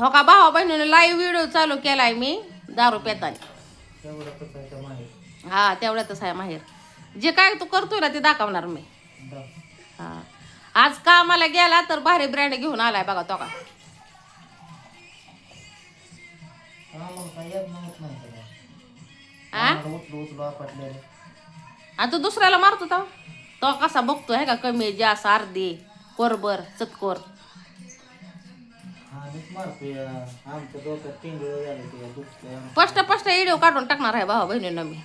हो का, भावा बहिणीने लाईव्ह व्हिडिओ चालू केलाय मी दारू पेताना. तेवढ्यातच आहे का माहीत. हा तेवढ्यातच आहे माहेर. जे काय तू करतोय ना ते दाखवणार मी. हा आज कामाला गेला तर भारी ब्रँड घेऊन आलाय बघा तो का. मग काय येत नव्हत नाही त्याला. हा आम्हाला उचलू उचलू आपटलेलं. आणि तू दुसऱ्याला मारतो तो. तो कसा बघतो आहे का, कमी जास्त अर्धी कोरबर चतकोर. आम्हीच मारतोय. आमच्या डोक्यात टिंगळ झालं ते दुखतंय. स्पष्ट स्पष्ट व्हिडिओ काढून टाकणार आहे भावा बहिणींना मी.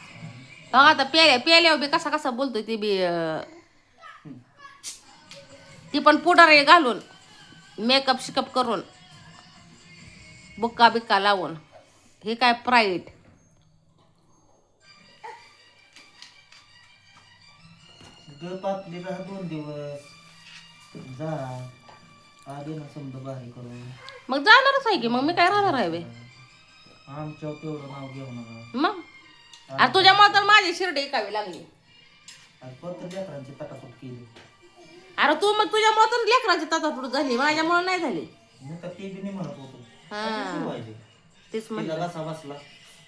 हो आता प्याल्यावर बी कसा कसा बोलतोय ती बी ती पण पुढार घालून मेकअप शिकअप करून बुक्का बिक्का लावून. हे काय प्राईड. गप आपली राहा 2 दिवस. जा आली ना समजा बाहेर करून. मग जाणारच आहे की, मग मी काय राहणार आहे बे. आमच्यावर तेवढं नाव घेऊ नका. मग अरे तुझ्यामुळे तर माझी शिर्डी ऐकावी लागली. आणि परत लेकरांची तटापट केली. अरे तू मग तुझ्यामुळे तर लेकरांची ततातूट झाली, माझ्यामुळे नाही झाली. मी तर ते बी नाही म्हणत होतो. हा तेच तिला म्हणलं. कसा बसला.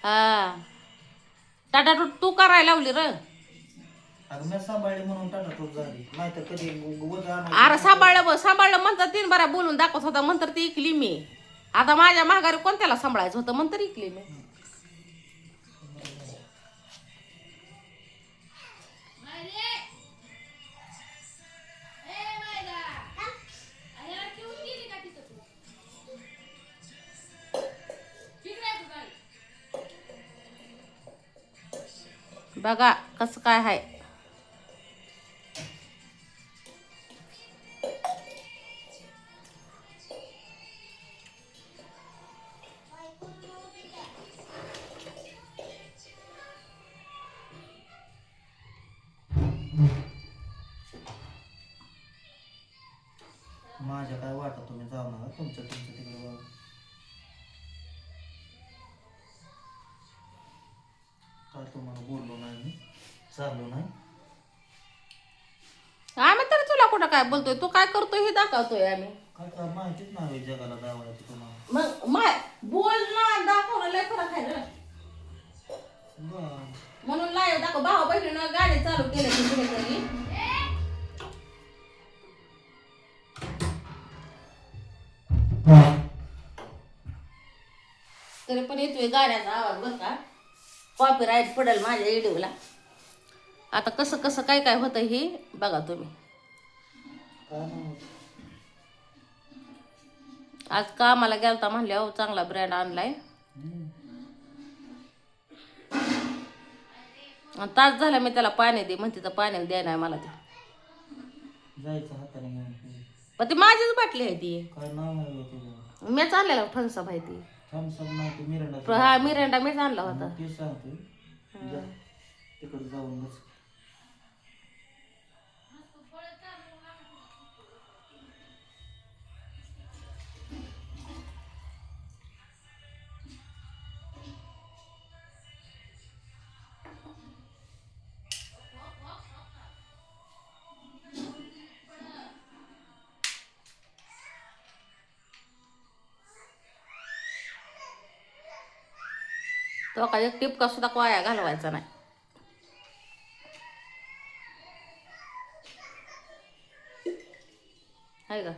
हा टाटाटूट तू करायला लावली र. अगं मी सांभाळली म्हणून तटापट झाली. नाहीतर कधी अरे सांभाळलं म्हणतात 3 बऱ्या बोलून दाखवत होता, म्हणतर ती इकली मी. आता माझ्या माघारी कोणत्याला सांभाळायचं होतं, म्हणतर इकली मी. बघा कसं काय आहे. माझ्या काय वाटत तुम्ही जाऊ नका. तुमचं तिकडे बघा. काय तुम्हाला बोललो नाही मी. चाललो नाही. आम्ही तर तुला कुठं काय बोलतोय, तू काय करतोय हे दाखवतोय आम्ही. काय काय माहितीच नाही जगाला दावायचं तुम्हाला. मग माय बोल ना, दाखवलं लय फरक आहे रे. बरं. म्हणून लाईव्ह दाखव. भावा बहिणीनं गाडी चालू केली की कुणीतरी. तरी पण येतोय गाड्याचा आवाज बरं का. कॉपीराईट पडेल माझ्या व्हिडिओला. आता कसं कसं काय काय होतं हे बघा तुम्ही. काय नाही. आज कामाला गेलता म्हणल्यावर चांगला ब्रँड आणलाय. आणि तास झाला मी त्याला पाणी दे म्हणते, तर पाणी द्याय नाही मला ते. जायचं हाताने घेऊन. पण ती माझीच बाटली आहे ती. काय नाव आहे त्याचं. मीच आणलेला फणसा भाई ती. थम्सअप नाही ते मिरंडा. हा मिरेंडा मीच आणला होता. ते सांगतोय. जा तिकडे जाऊन बस. तो का एक टिपका सुद्धा वाया घालवायचा नाही. आहे का.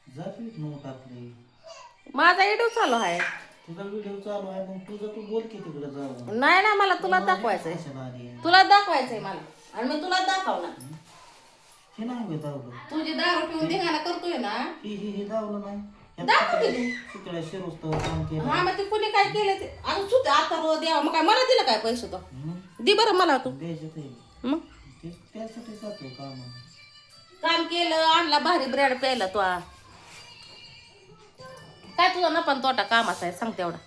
जा पीठ नऊ टाकले. माझा व्हिडिओ चालू आहे. तुझा व्हिडिओ चालू आहे मग तुझं तू बोल की तिकडे जाऊन. नाही ना मला तुला दाखवायचंय. तुला दाखवायचंय मला. आणि मी तुला दाखवणार. हे नाही दावलं. तुझी दारू पिऊन धिंगाणा करतोय ना. हे दावलं नाही. दाखवते तू. तिकडे शिरोस्तवर काम केलं. हा मग ते कुणी काय केलं ते अजून सुद्धा आता रोज द्यावं. मग काय मला दिलं काय पैसे तो. दे बरं मला तू. द्यायचं ते. मग त्यासाठी जातो काम. काम केलं आणला भारी ब्रेड प्यायला तो. काय तुझा नफा आणि तोटा कामाचा आहे सांग तेवढा.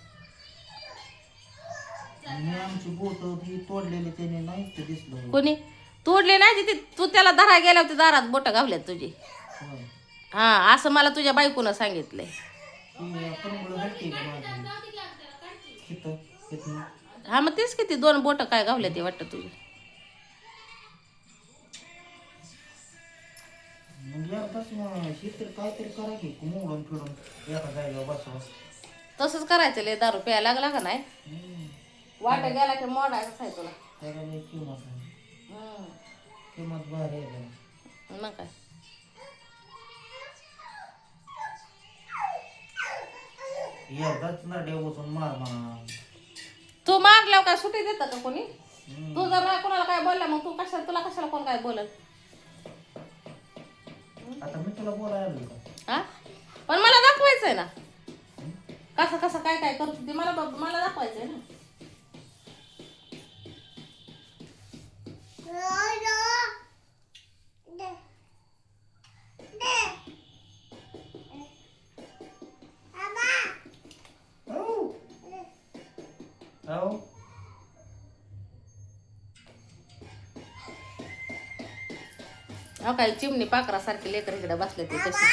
आणि आमची बोट ही तोडलेली त्याने नाही ते दिसलं. कोणी तोडले नाही ती तू त्याला धरा गेल्या होती दारात बोट गावल्यात तुझी. होय. हा असं मला तुझ्या बायकोनं सांगितलंय. ती कणगळ घालते का माझी इथं इथं. हा मग तेच किती 2 बोट काय गावल्या ते वाटतं तुझी. मग एकदाच मग शेतकरी काहीतरी करा की मोडून फिरून एका जायला बसवा. तसंच करायचं लय दारू प्यायला लागला का नाही वाट गेला की मोडायचं आहे तुला. त्याला लई किंमत आहे. किंमत भारी आहे त्याला. मग काय एकदाच नरड्या बसून मार म्हणा. तू मारल्यावर काय सुट्टी देतं का कोणी. तू जर नाही कोणाला काय बोलला मग तू कशाला तुला कशाला कोण काय बोलत. आता मी तुला बोलायला आलो का. हा पण मला दाखवायचंय ना कसं कसं काय काय करतो ते मला दाखवायचंय ना. हो हो काय चिमणी पाखरासारखे लेकर इकडे बसले ते कसे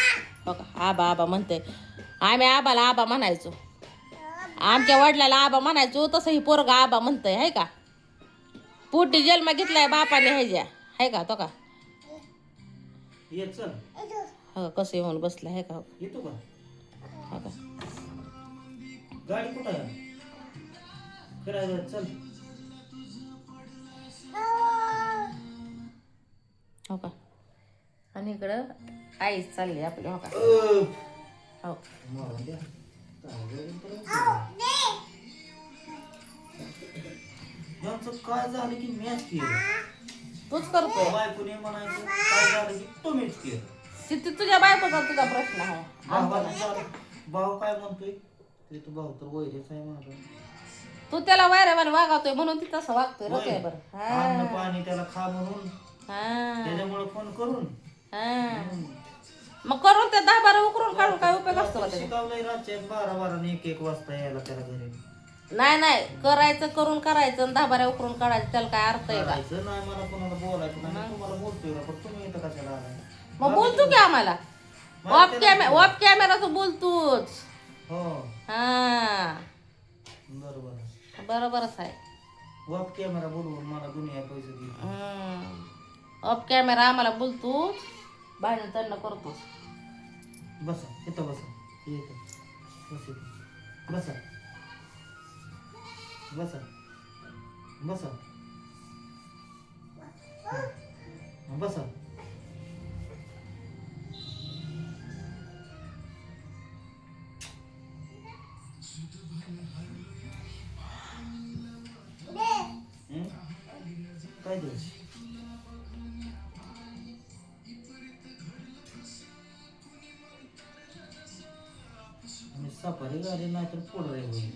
हो का आबा आबा म्हणते. आम्ही आबाला आबा म्हणायचो आमच्या वडिलाला आबा म्हणायचो तसं ही पोरगा आबा म्हणतंय हाय का. पोटी जन्म घेतलाय बापाने ह्याच्या हाय का तो का. ये चल हो कसं येऊन बसलं हाय का. येतो का. हो का गाडी कुठं आहे फिरायला चल. हो का आणि इकडं आईच चालली आपली हो का. हो मारून द्या. यांचं काय झालं की मॅच केलं. तूच करतो बायकोने म्हणायचं काय झालं की तुम्हीच केलं. तिथे तुझ्या बायकोचा तुझा प्रश्न आहे. भाऊ काय म्हणतोय ते तू भाऊ तर वैरेच आहे माझा. तू त्याला वायऱ्यावाने वागवतोय म्हणून ती तसं वागतोय रो काय बरं. अन्न पाणी त्याला खा म्हणून हा त्याच्यामुळे फोन करून हा मग करून ते 10-12 उकरून काढून काय उपयोग असतो का त्याचा. शिकवलंय रातच्या 12-12 आणि 1-1 वाजता यायला त्याला घरी. नाही करायचं करून करायचं आणि 10-12 उकरून काढायचं त्याला काय अर्थ आहे का. करायचं नाही मला कोणाला बोलायचं नाही. तुम्हाला बोलतोय का पण तुम्ही इथं कशाला आलाय. मग बोलतो की आम्हाला ऑफ कॅमेरा तू बोलतोच. हो हा बरोबर बरोबरच आहे. वॉप कॅमेरा बोलवून मला दुनिया पैसे दे. ऑफ कॅमेरा आम्हाला बोलतोच भांडण तंड करतोस. बसा इथं बसा इथं बस इथं बसा बसा बसा बसा. काय दिवस आणि सफारी गाडी नाही तर पुढं रे होईल.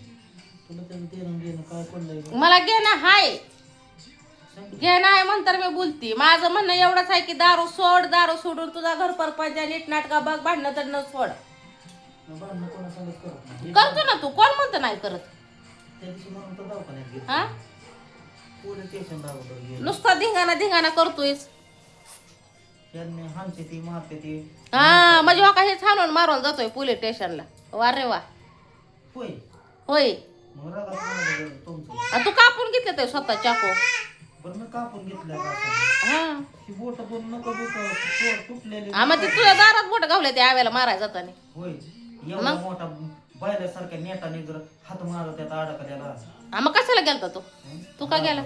तुला त्याचं देणं घेणं काय पडलंय मला घेणं हाय घेणं आहे म्हणतर मी बोलती. माझं म्हणणं एवढंच आहे की दारू सोड. दारू सोडून तुझा घर परपंच नीट नाटका बघ. भांडणं तडणं सोड. भांडणं कोणा सांगत करत नाही. करतो ना तू कोण म्हणतं नाही करत. त्या दिवशी म्हणून तर दवाखान्यात गेलो. हा पोलीस स्टेशन दाखवतो गेलो. नुसता धिंगाणा करतोयस. त्यांनी हाणते ती मारते ती. हा म्हणजे हो का हे छानून मारून जातोय पोलीस स्टेशनला. वा रे वा होय होय. मग रागात म्हणाले तुमचं. तू कापून घेतलं ते स्वतः चाकू. बरं मी कापून घेतलं का हा ही बोट दोन नको तुटलेली. मग ते तुझ्या दारात बोट गावले ते आव्याला मारायला जाताना. होय एवढा मोठा बैलासारख्या नेटाने जर हात मारला त्यात अडकल्याला. मग कशाला गेलता तू का गेला.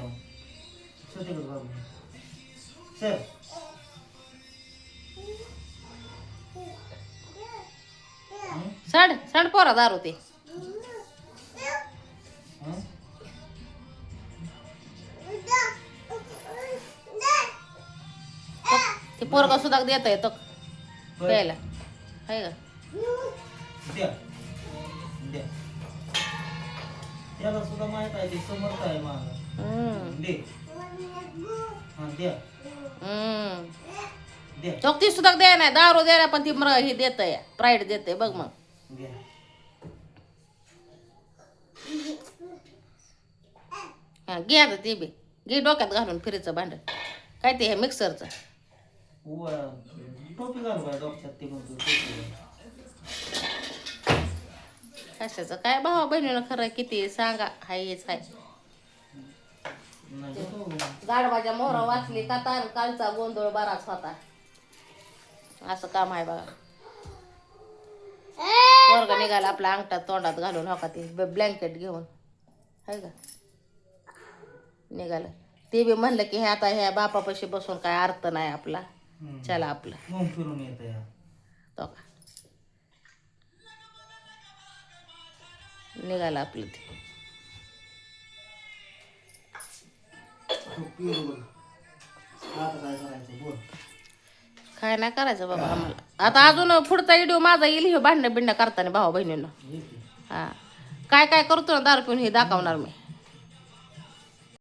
सर सांड पोरा दारू ते. ते पोरगा सुद्धा देता येतं प्यायला आहे का. द्या द्या त्याला सुद्धा माहित आहे ते समर्थ आहे माझा. दे हा द्या द्या चौक ती सुद्धा द्याय नाही दारू द्यायला पण ती हे देत प्राईड देते बघ मग. द्या हां घे आता ते बी घे डोक्यात घालून फ्रीजचं भांडं काय ते हे मिक्सरचं टोपी घाल बाय डॉक्टर ते म्हणतो टोपी कशाचं काय भावा बहिणीनं खरं किती सांगा हाय हेच हाय नाही तो गाडवाच्या मोहरा वाचली का तार कालचा गोंधळ बराच होता असं काम आहे बघा वर्ग निघाला आपला अंगठात तोंडात घालून हो का ते ब्लँकेट घेऊन आहे का निघालं ते बी म्हणलं की हे आता ह्या बापापाशी बसून काय अर्थ नाही आपला चला आपलं मग फिरून येत या तो का निघालं आपलं ते आता काय करायचं बोल काय नाही करायचं बाबा आम्हाला आता अजून पुढचा व्हिडिओ माझा येईल हे भांडणं बिंडणं करताना भावा बहिणीनं येते हा काय काय करतो ना दारू पिऊन हे दाखवणार मी